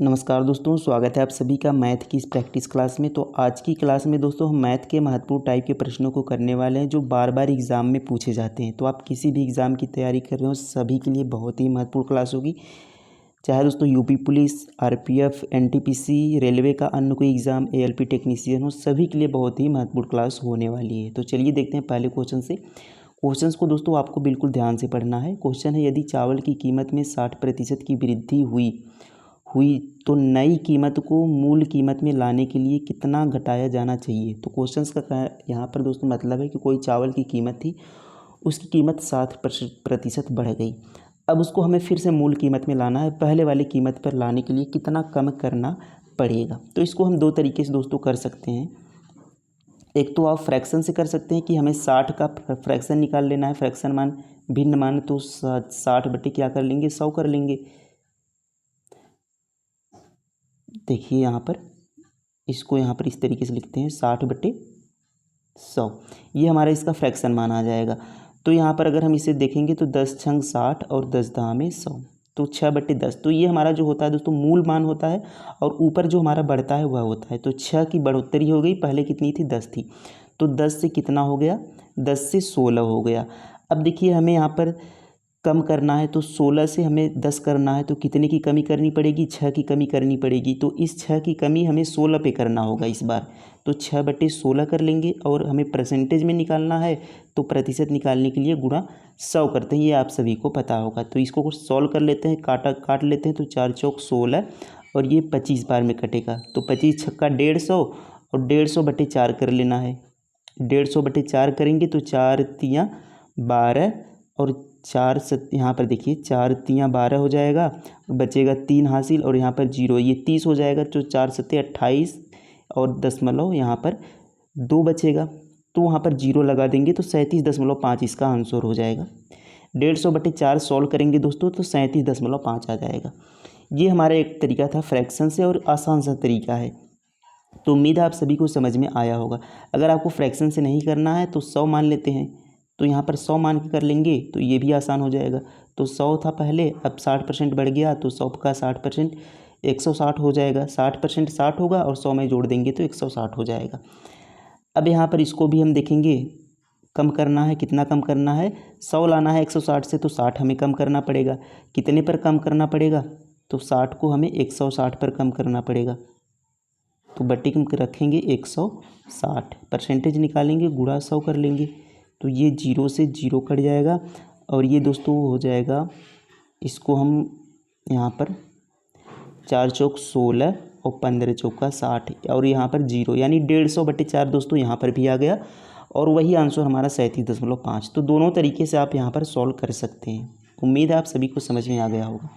नमस्कार दोस्तों, स्वागत है आप सभी का मैथ की इस प्रैक्टिस क्लास में। तो आज की क्लास में दोस्तों हम मैथ के महत्वपूर्ण टाइप के प्रश्नों को करने वाले हैं जो बार बार एग्ज़ाम में पूछे जाते हैं। तो आप किसी भी एग्ज़ाम की तैयारी कर रहे हो सभी के लिए बहुत ही महत्वपूर्ण क्लास होगी। चाहे दोस्तों UP police, RPF, NTPC, railway का अन्य कोई एग्ज़ाम, एएलपी टेक्नीशियन हो, सभी के लिए बहुत ही महत्वपूर्ण क्लास होने वाली है। तो चलिए देखते हैं पहले क्वेश्चन से। क्वेश्चंस को दोस्तों आपको बिल्कुल ध्यान से पढ़ना है। क्वेश्चन है, यदि चावल की कीमत में 60% की वृद्धि हुई तो नई कीमत को मूल कीमत में लाने के लिए कितना घटाया जाना चाहिए। तो क्वेश्चंस का यहाँ पर दोस्तों मतलब है कि कोई चावल की कीमत थी, उसकी कीमत 60% बढ़ गई। अब उसको हमें फिर से मूल कीमत में लाना है, पहले वाली कीमत पर लाने के लिए कितना कम करना पड़ेगा। तो इसको हम दो तरीके से दोस्तों कर सकते हैं। एक तो आप फ्रैक्शन से कर सकते हैं कि हमें 60 का फ्रैक्शन निकाल लेना है, फ्रैक्शन मान भिन्न मान, तो 60 बटे क्या कर लेंगे, 100 कर लेंगे। देखिए यहाँ पर इसको यहाँ पर इस तरीके से लिखते हैं 60/100, ये हमारा इसका फ्रैक्शन मान आ जाएगा। तो यहाँ पर अगर हम इसे देखेंगे तो 10 छंग 60 और 10 दाम 100, तो 6/10। तो ये हमारा जो होता है दोस्तों मूल मान होता है, और ऊपर जो हमारा बढ़ता है वह होता है। तो 6 की बढ़ोतरी हो गई, पहले कितनी थी, 10 थी, तो 10 से कितना हो गया, 10 से 16 हो गया। अब देखिए हमें यहाँ पर कम करना है, तो 16 से हमें 10 करना है, तो कितने की कमी करनी पड़ेगी, 6 की कमी करनी पड़ेगी। तो इस 6 की कमी हमें 16 पे करना होगा इस बार। तो 6/16 कर लेंगे, और हमें परसेंटेज में निकालना है तो प्रतिशत निकालने के लिए गुणा 100 करते हैं, ये आप सभी को पता होगा। तो इसको सॉल्व कर लेते हैं, काट लेते हैं। तो 4 चौक 16 और ये 25 बार में कटेगा, तो 25 छक्का 150 और 150/4 कर लेना है। 150/4 करेंगे तो 4 तियाँ 12 और 4 सत, यहाँ पर देखिए 4 तियाँ 12 हो जाएगा, बचेगा 3 हासिल और यहाँ पर 0, ये 30 हो जाएगा। तो 4 सत्ते 28 और दशमलव यहाँ पर 2 बचेगा, तो वहाँ पर 0 लगा देंगे, तो 37.5 इसका आंसर हो जाएगा। 150/4 सॉल्व करेंगे दोस्तों तो 37.5 आ जाएगा। ये हमारा एक तरीका था फ्रैक्शन से, और आसान सा तरीका है। तो उम्मीद है आप सभी को समझ में आया होगा। अगर आपको फ्रैक्शन से नहीं करना है तो 100 मान लेते हैं, तो यहाँ पर 100 मान के कर लेंगे तो ये भी आसान हो जाएगा। तो 100 था पहले, अब 60% बढ़ गया, तो 100 का 60% 160 हो जाएगा। 60% 60 होगा और 100 में जोड़ देंगे तो 160 हो जाएगा। अब यहाँ पर इसको भी हम देखेंगे, कम करना है, कितना कम करना है, 100 लाना है 160 से, तो 60 हमें कम करना पड़ेगा। कितने पर कम करना पड़ेगा, तो 60 को हमें 160 पर कम करना पड़ेगा। तो बट्टे में रखेंगे 160, परसेंटेज निकालेंगे, गुणा 100 कर लेंगे, तो ये 0 से 0 कट जाएगा, और ये दोस्तों हो जाएगा, इसको हम यहाँ पर 4 चौक 16 और 15 चौका 60, और यहाँ पर 0 यानी 150/4 दोस्तों यहाँ पर भी आ गया, और वही आंसर हमारा 37.5। तो दोनों तरीके से आप यहाँ पर सॉल्व कर सकते हैं। उम्मीद है आप सभी को समझ में आ गया होगा।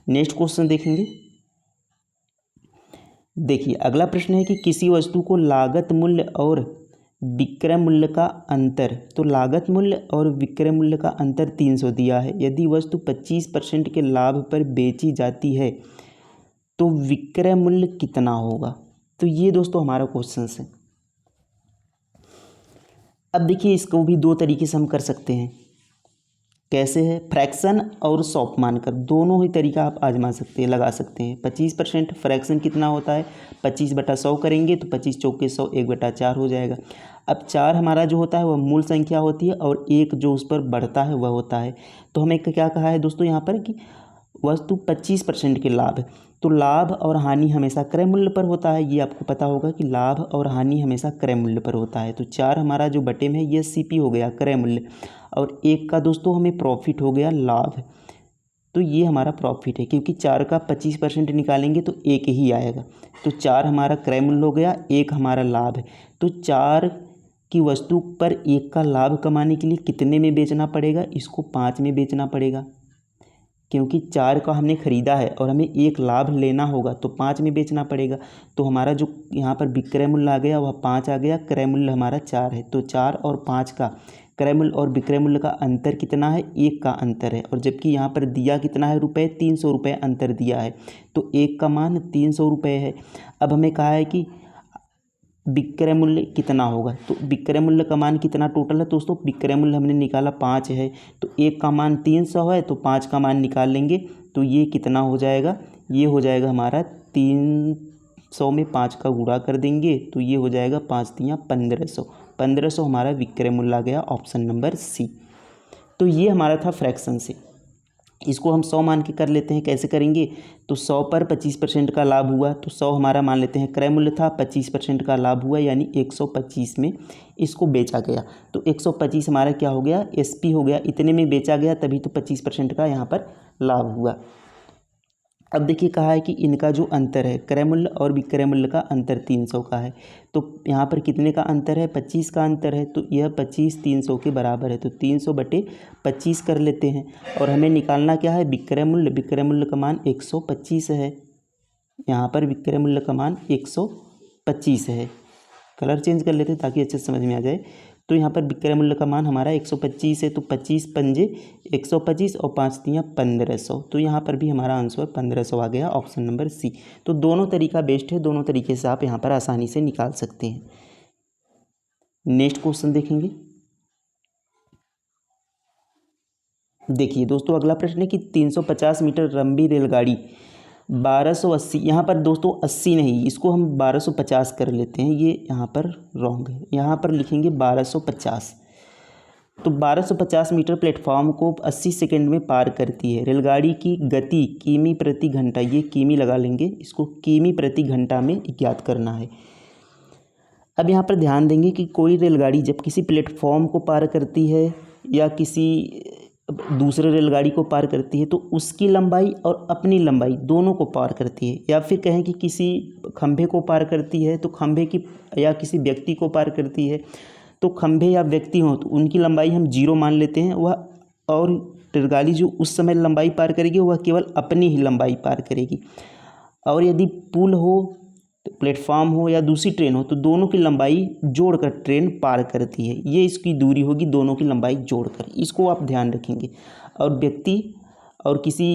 नेक्स्ट क्वेश्चन देखेंगे। देखिए अगला प्रश्न है कि किसी वस्तु को लागत मूल्य और विक्रय मूल्य का अंतर, तो लागत मूल्य और विक्रय मूल्य का अंतर 300 दिया है। यदि वस्तु 25% के लाभ पर बेची जाती है तो विक्रय मूल्य कितना होगा। तो ये दोस्तों हमारा क्वेश्चन है। अब देखिए इसको भी दो तरीके से हम कर सकते हैं। कैसे है, फ्रैक्शन और सॉप मानकर, दोनों ही तरीका आप आजमा सकते हैं, लगा सकते हैं। 25% फ्रैक्शन कितना होता है, 25/100 करेंगे तो 25 चौके 100, 1/4 हो जाएगा। अब 4 हमारा जो होता है वह मूल संख्या होती है, और 1 जो उस पर बढ़ता है वह होता है। तो हमें क्या कहा है दोस्तों यहाँ पर कि वस्तु 25% के लाभ है, तो लाभ और हानि हमेशा क्रय मूल्य पर होता है। ये आपको पता होगा कि लाभ और हानि हमेशा क्रय मूल्य पर होता है। तो 4 हमारा जो बटे में है ये सीपी हो गया, क्रय मूल्य, और 1 का दोस्तों हमें प्रॉफिट हो गया, लाभ। तो ये हमारा प्रॉफिट है, क्योंकि 4 का 25% निकालेंगे तो 1 ही आएगा। तो 4 हमारा क्रय मूल्य हो गया, 1 हमारा लाभ है। तो 4 की वस्तु पर 1 का लाभ कमाने के लिए कितने में बेचना पड़ेगा, इसको 5 में बेचना पड़ेगा, क्योंकि 4 का हमने ख़रीदा है और हमें 1 लाभ लेना होगा, तो 5 में बेचना पड़ेगा। तो हमारा जो यहाँ पर विक्रय मूल्य आ गया वह 5 आ गया, क्रय मूल्य हमारा 4 है। तो 4 और 5 का क्रय मूल्य और विक्रय मूल्य का अंतर कितना है, 1 का अंतर है। और जबकि यहाँ पर दिया कितना है रुपये, 300 रुपये अंतर दिया है, तो 1 का मान 300 रुपये है। अब हमें कहा है कि विक्रय मूल्य कितना होगा, तो विक्रय मूल्य का मान कितना टोटल है दोस्तों, विक्रय मूल्य हमने निकाला 5 है, तो 1 का मान 300 है, तो 5 का मान निकाल लेंगे तो ये कितना हो जाएगा, ये हो जाएगा हमारा 300 में 5 का गुणा कर देंगे तो ये हो जाएगा 5 तियाँ 1500। 1500 हमारा विक्रय मूल्य आ गया, ऑप्शन नंबर सी। तो ये हमारा था फ्रैक्शन से। इसको हम 100 मान के कर लेते हैं। कैसे करेंगे, तो 100 पर 25% का लाभ हुआ, तो 100 हमारा मान लेते हैं क्रय मूल्य था, 25% का लाभ हुआ यानी 125 में इसको बेचा गया। तो 125 हमारा क्या हो गया, एसपी हो गया, इतने में बेचा गया तभी तो 25% का यहाँ पर लाभ हुआ। अब देखिए कहा है कि इनका जो अंतर है, क्रय मूल्य और विक्रय मूल्य का अंतर 300 का है। तो यहाँ पर कितने का अंतर है, 25 का अंतर है। तो यह 25 300 के बराबर है, तो 300/25 कर लेते हैं। और हमें निकालना क्या है, विक्रय मूल्य। विक्रय मूल्य का मान 125 है। यहाँ पर विक्रय मूल्य का मान 125 है। कलर चेंज कर लेते हैं ताकि अच्छे से समझ में आ जाए। तो यहाँ पर विक्रय मूल्य का मान हमारा 125 है, तो 25 पंजे 125 और 5 तियाँ 1500। तो यहाँ पर भी हमारा आंसर 1500 आ गया, ऑप्शन नंबर सी। तो दोनों तरीका बेस्ट है, दोनों तरीके से आप यहाँ पर आसानी से निकाल सकते हैं। नेक्स्ट क्वेश्चन देखेंगे। देखिए दोस्तों अगला प्रश्न है कि 350 मीटर लंबी रेलगाड़ी 1280, यहाँ पर दोस्तों 80 नहीं, इसको हम 1250 कर लेते हैं। ये यहाँ पर रॉन्ग है, यहाँ पर लिखेंगे 1250। तो 1250 मीटर प्लेटफॉर्म को 80 सेकंड में पार करती है। रेलगाड़ी की गति किमी प्रति घंटा, ये किमी लगा लेंगे, इसको किमी प्रति घंटा में ज्ञात करना है। अब यहाँ पर ध्यान देंगे कि कोई रेलगाड़ी जब किसी प्लेटफॉर्म को पार करती है या किसी दूसरे रेलगाड़ी को पार करती है तो उसकी लंबाई और अपनी लंबाई दोनों को पार करती है। या फिर कहें कि किसी खंभे को पार करती है तो खंभे की, या किसी व्यक्ति को पार करती है तो खंभे या व्यक्ति हों तो उनकी लंबाई हम 0 मान लेते हैं वह, और रेलगाड़ी जो उस समय लंबाई पार करेगी वह केवल अपनी ही लंबाई पार करेगी। और यदि पुल हो, प्लेटफॉर्म हो या दूसरी ट्रेन हो तो दोनों की लंबाई जोड़कर ट्रेन पार करती है। ये इसकी दूरी होगी, दोनों की लंबाई जोड़कर, इसको आप ध्यान रखेंगे। और व्यक्ति और किसी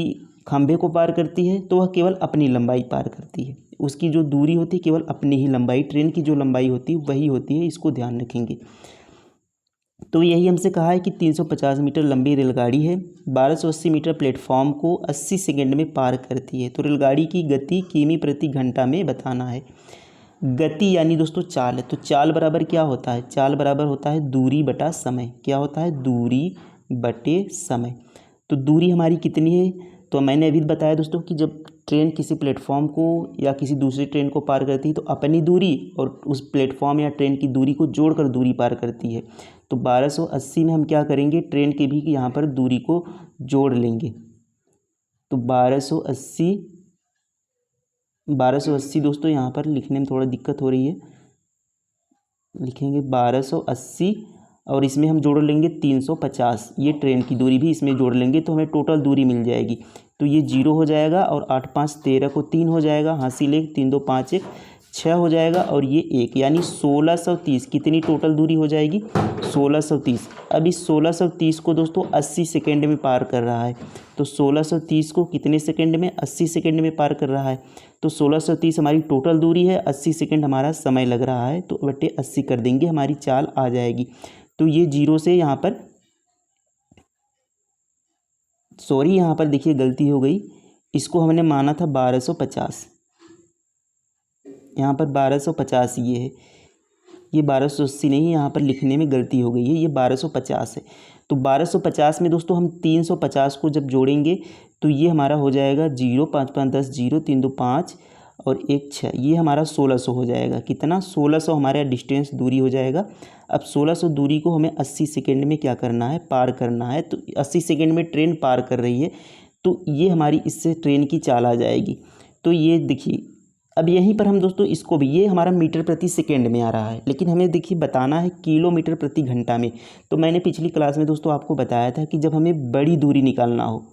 खंभे को पार करती है तो वह केवल अपनी लंबाई पार करती है, उसकी जो दूरी होती है केवल अपनी ही लंबाई, ट्रेन की जो लंबाई होती है वही होती है, इसको ध्यान रखेंगे। तो यही हमसे कहा है कि 350 मीटर लंबी रेलगाड़ी है, 1280 मीटर प्लेटफॉर्म को 80 सेकंड में पार करती है। तो रेलगाड़ी की गति किमी प्रति घंटा में बताना है। गति यानी दोस्तों चाल है, तो चाल बराबर क्या होता है, चाल बराबर होता है दूरी बटा समय। क्या होता है, दूरी बटे समय। तो दूरी हमारी कितनी है, तो मैंने अभी बताया दोस्तों कि जब ट्रेन किसी प्लेटफॉर्म को या किसी दूसरी ट्रेन को पार करती है तो अपनी दूरी और उस प्लेटफॉर्म या ट्रेन की दूरी को जोड़कर दूरी पार करती है। तो 1280 में हम क्या करेंगे, ट्रेन के भी यहाँ पर दूरी को जोड़ लेंगे। तो 1280 दोस्तों यहाँ पर लिखने में थोड़ा दिक्कत हो रही है, लिखेंगे 1280 और इसमें हम जोड़ लेंगे 350, ये ट्रेन की दूरी भी इसमें जोड़ लेंगे तो हमें टोटल दूरी मिल जाएगी। तो ये 0 हो जाएगा और 8 5 13 को 3 हो जाएगा, हासिल 1 3 2 5 1 6 हो जाएगा और ये 1, यानी 1630 कितनी टोटल दूरी हो जाएगी, 1630। अब इस 1630 को दोस्तों 80 सेकेंड में पार कर रहा है। तो 1630 को कितने सेकेंड में, 80 सेकेंड में पार कर रहा है। तो 1630 हमारी टोटल दूरी है, 80 सेकेंड हमारा समय लग रहा है, तो बटे 80 कर देंगे, हमारी चाल आ जाएगी। तो ये 0 से यहाँ पर, सॉरी यहाँ पर देखिए गलती हो गई, इसको हमने माना था 1250, यहाँ पर 1250 ये है, ये 1280 नहीं है, यहाँ पर लिखने में गलती हो गई है, ये 1250 है। तो 1250 में दोस्तों हम 350 को जब जोड़ेंगे तो ये हमारा हो जाएगा 0 5 5 10 0 3 2 5 और 1 6, ये हमारा 1600 हो जाएगा। कितना, 1600 हमारा डिस्टेंस दूरी हो जाएगा। अब 1600 दूरी को हमें 80 सेकेंड में क्या करना है, पार करना है। तो 80 सेकेंड में ट्रेन पार कर रही है, तो ये हमारी इससे ट्रेन की चाल आ जाएगी। तो ये देखिए, अब यहीं पर हम दोस्तों इसको भी, ये हमारा मीटर प्रति सेकेंड में आ रहा है, लेकिन हमें देखिए बताना है किलोमीटर प्रति घंटा में। तो मैंने पिछली क्लास में दोस्तों आपको बताया था कि जब हमें बड़ी दूरी निकालना हो,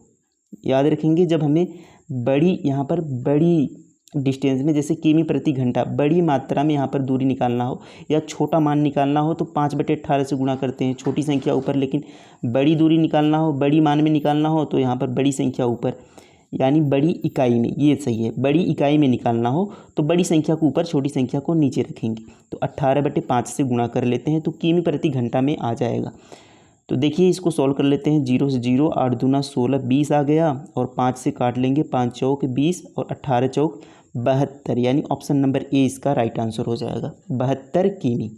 याद रखेंगे, जब हमें बड़ी, यहाँ पर बड़ी डिस्टेंस में, जैसे किमी प्रति घंटा, बड़ी मात्रा में यहाँ पर दूरी निकालना हो या छोटा मान निकालना हो तो 5/18 से गुणा करते हैं, छोटी संख्या ऊपर। लेकिन बड़ी दूरी निकालना हो, बड़ी मान में निकालना हो तो यहाँ पर बड़ी संख्या ऊपर, यानी बड़ी इकाई में, ये सही है, बड़ी इकाई में निकालना हो तो बड़ी संख्या को ऊपर, छोटी संख्या को नीचे रखेंगे। तो 18/5 से गुणा कर लेते हैं तो किमी प्रति घंटा में आ जाएगा। तो देखिए इसको सॉल्व कर लेते हैं। 0 से 0, 8 दूना 16, 20 आ गया और 5 से काट लेंगे, 5 चौक 20 और 18 चौक 72, यानी ऑप्शन नंबर ए इसका राइट आंसर हो जाएगा। 72 किमी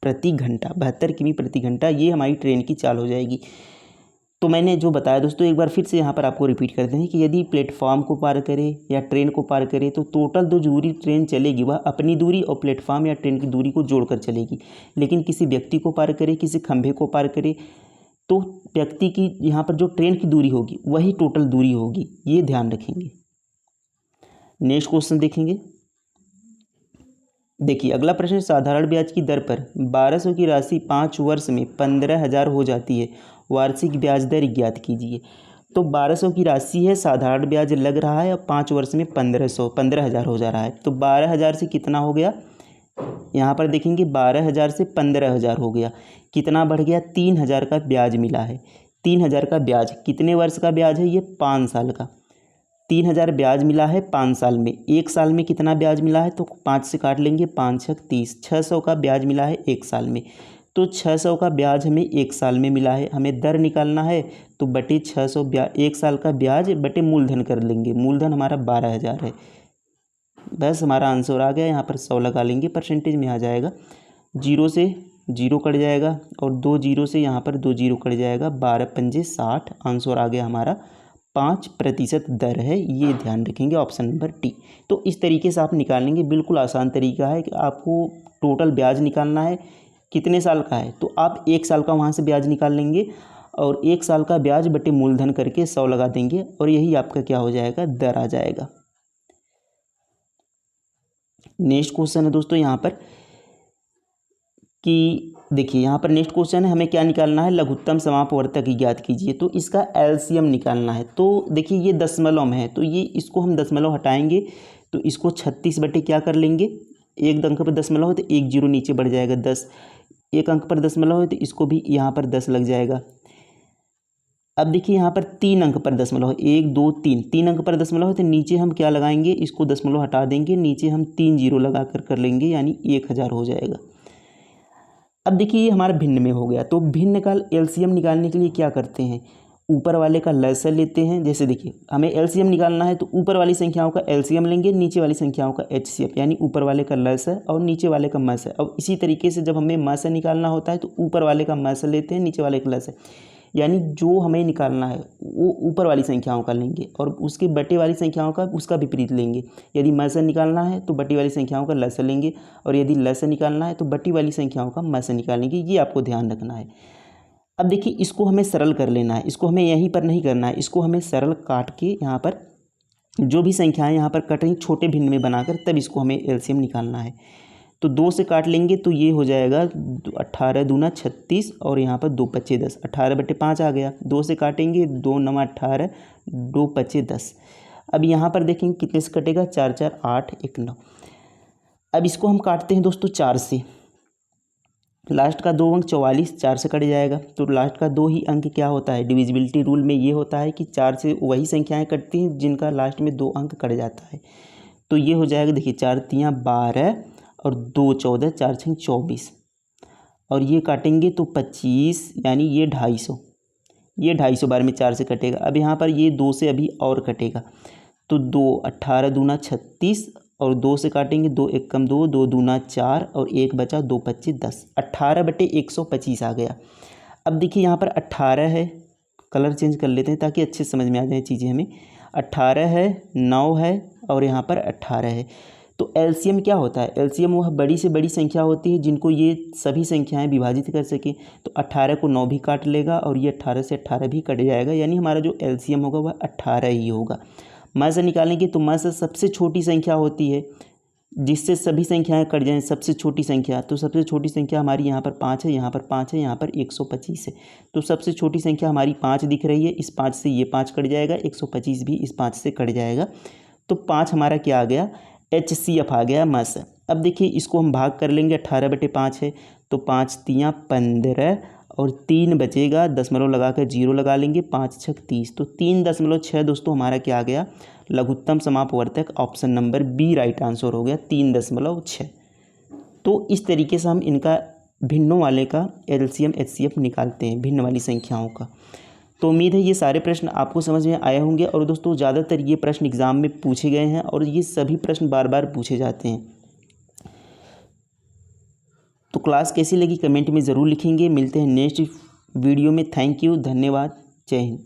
प्रति घंटा, 72 किमी प्रति घंटा ये हमारी ट्रेन की चाल हो जाएगी। तो मैंने जो बताया दोस्तों एक बार फिर से यहाँ पर आपको रिपीट करते हैं कि यदि प्लेटफॉर्म को पार करे या ट्रेन को पार करे तो टोटल जो दूरी ट्रेन चलेगी वह अपनी दूरी और प्लेटफॉर्म या ट्रेन की दूरी को जोड़कर चलेगी। लेकिन किसी व्यक्ति को पार करे, किसी खंभे को पार करे तो व्यक्ति की यहाँ पर जो ट्रेन की दूरी होगी वही टोटल दूरी होगी, ये ध्यान रखेंगे। नेक्स्ट क्वेश्चन देखेंगे। देखिए अगला प्रश्न, साधारण ब्याज की दर पर 1200 की राशि 5 वर्ष में 15,000 हो जाती है, वार्षिक ब्याज दर ज्ञात कीजिए। तो 1200 की राशि है, साधारण ब्याज लग रहा है और 5 वर्ष में 15,000 हो जा रहा है। तो 12,000 से कितना हो गया, यहाँ पर देखेंगे 12,000 से 15,000 हो गया, कितना बढ़ गया, 3,000 का ब्याज मिला है। 3,000 का ब्याज कितने वर्ष का ब्याज है, ये 5 साल का। 3,000 ब्याज मिला है 5 साल में। एक साल में कितना ब्याज मिला है, तो 5 से काट लेंगे, 5 छक 30, 600 का ब्याज मिला है एक साल में। तो 600 का ब्याज हमें एक साल में मिला है, हमें दर निकालना है तो बटे 600 ब्याज, एक साल का ब्याज बटे मूलधन कर लेंगे। मूलधन हमारा 12,000 है, बस हमारा आंसर आ गया। यहाँ पर 100 लगा लेंगे, परसेंटेज में आ जाएगा। 0 से 0 कट जाएगा और 2 0 से यहाँ पर 2 0 कट जाएगा, 12 पंजे 60, आंसर आ गया हमारा 5% दर है, ये ध्यान रखेंगे, ऑप्शन नंबर टी। तो इस तरीके से आप निकालेंगे, बिल्कुल आसान तरीका है कि आपको टोटल ब्याज निकालना है कितने साल का है, तो आप 1 साल का वहाँ से ब्याज निकाल लेंगे और 1 साल का ब्याज बटे मूलधन करके 100 लगा देंगे और यही आपका क्या हो जाएगा, दर आ जाएगा। नेक्स्ट क्वेश्चन है दोस्तों यहाँ पर कि देखिए यहाँ पर नेक्स्ट क्वेश्चन है, हमें क्या निकालना है, लघुत्तम समापवर्तक ज्ञात कीजिए। तो इसका एलसीएम निकालना है। तो देखिए ये दशमलव में है तो ये इसको हम दशमलव हटाएंगे तो इसको 36 बटे क्या कर लेंगे, एक अंक पर दशमलव है तो 1 0 नीचे बढ़ जाएगा 10, एक अंक पर दशमलव है तो इसको भी यहाँ पर 10 लग जाएगा। अब देखिए यहाँ पर 3 अंक पर दशमलव है, 1 2 3, 3 अंक पर दशमलव है तो नीचे हम क्या लगाएंगे, इसको दशमलव हटा देंगे, नीचे हम 3 0 लगा कर लेंगे, यानी 1000 हो जाएगा। अब देखिए ये हमारा भिन्न में हो गया, तो भिन्न का एलसीएम निकालने के लिए क्या करते हैं, ऊपर वाले का लसर लेते हैं। जैसे देखिए हमें एलसीएम निकालना है तो ऊपर वाली संख्याओं का एलसीएम लेंगे, नीचे वाली संख्याओं का एचसीएफ, यानी ऊपर वाले का लसर और नीचे वाले का मसर। और इसी तरीके से जब हमें मसर निकालना होता है तो ऊपर वाले का मसर लेते हैं, नीचे वाले का लसर, यानी जो हमें निकालना है वो ऊपर वाली संख्याओं का लेंगे और उसके बटे वाली संख्याओं का उसका विपरीत लेंगे। यदि मसर निकालना है तो बटी वाली संख्याओं का लसर लेंगे और यदि लसर निकालना है तो बटी वाली संख्याओं का मसर निकालेंगे, ये आपको ध्यान रखना है। अब देखिए इसको हमें सरल कर लेना है, इसको हमें यहीं पर नहीं करना है, इसको हमें सरल काट के यहाँ पर जो भी संख्याएँ यहाँ पर कट रही छोटे भिन्न में बनाकर तब इसको हमें एलसीएम निकालना है। तो 2 से काट लेंगे तो ये हो जाएगा 18 दूना 36 और यहाँ पर 2 पच्चे 10, 18 बटे 5 आ गया। 2 से काटेंगे 2 9 18, 2 पच्चे 10। अब यहाँ पर देखेंगे कितने से कटेगा, 4 4 8 1 9। अब इसको हम काटते हैं दोस्तों 4 से, लास्ट का 2 अंक 44, 4 से कट जाएगा। तो लास्ट का 2 ही अंक क्या होता है, डिविजिबिलिटी रूल में ये होता है कि 4 से वही संख्याएँ कटती हैं जिनका लास्ट में 2 अंक कट जाता है। तो ये हो जाएगा, देखिए 4 3 12 और 2 14, 4 6 24 और ये काटेंगे तो 25, यानी ये 250, ये 250 बार में 4 से कटेगा। अब यहाँ पर ये 2 से अभी और कटेगा तो 2 18 दूना 36 और 2 से काटेंगे 2 1 कम 2, 2 दूना 4 और 1 बचा, 2 25 10, 18 बटे 125 आ गया। अब देखिए यहाँ पर 18 है, कलर चेंज कर लेते हैं ताकि अच्छे समझ में आ जाए चीज़ें हमें। 18 है, 9 है और यहाँ पर 18 है। तो एलसीएम क्या होता है, एलसीएम वह बड़ी से बड़ी संख्या होती है जिनको ये सभी संख्याएं विभाजित कर सके। तो 18 को 9 भी काट लेगा और ये 18 से 18 भी कट जाएगा, यानी हमारा जो एलसीएम होगा वह 18 ही होगा। मस निकालेंगे तो मस सबसे छोटी संख्या होती है जिससे सभी संख्याएं कट जाएं, सबसे छोटी संख्या। तो सबसे छोटी संख्या हमारी यहाँ पर 5 है, यहाँ पर 5 है, यहाँ पर 125 है। तो सबसे छोटी संख्या हमारी 5 दिख रही है, इस 5 से ये 5 कट जाएगा, 125 भी इस 5 से कट जाएगा। तो 5 हमारा क्या आ गया, HCF आ गया मस। अब देखिए इसको हम भाग कर लेंगे, 18 बटे 5 है तो 5 3 15 और 3 बचेगा, दशमलव लगा कर 0 लगा लेंगे, 5 6 30। तो 3.6 दोस्तों हमारा क्या आ गया, लघुत्तम समापवर्तक, option number B right answer हो गया, 3.6। तो इस तरीके से हम इनका भिन्नों वाले का एलसीएम एचसीएफ निकालते हैं, भिन्न वाली संख्याओं का। तो उम्मीद है ये सारे प्रश्न आपको समझ में आए होंगे। और दोस्तों ज़्यादातर ये प्रश्न एग्ज़ाम में पूछे गए हैं और ये सभी प्रश्न बार बार पूछे जाते हैं। तो क्लास कैसी लगी कमेंट में ज़रूर लिखेंगे। मिलते हैं नेक्स्ट वीडियो में। थैंक यू, धन्यवाद, जय हिंद।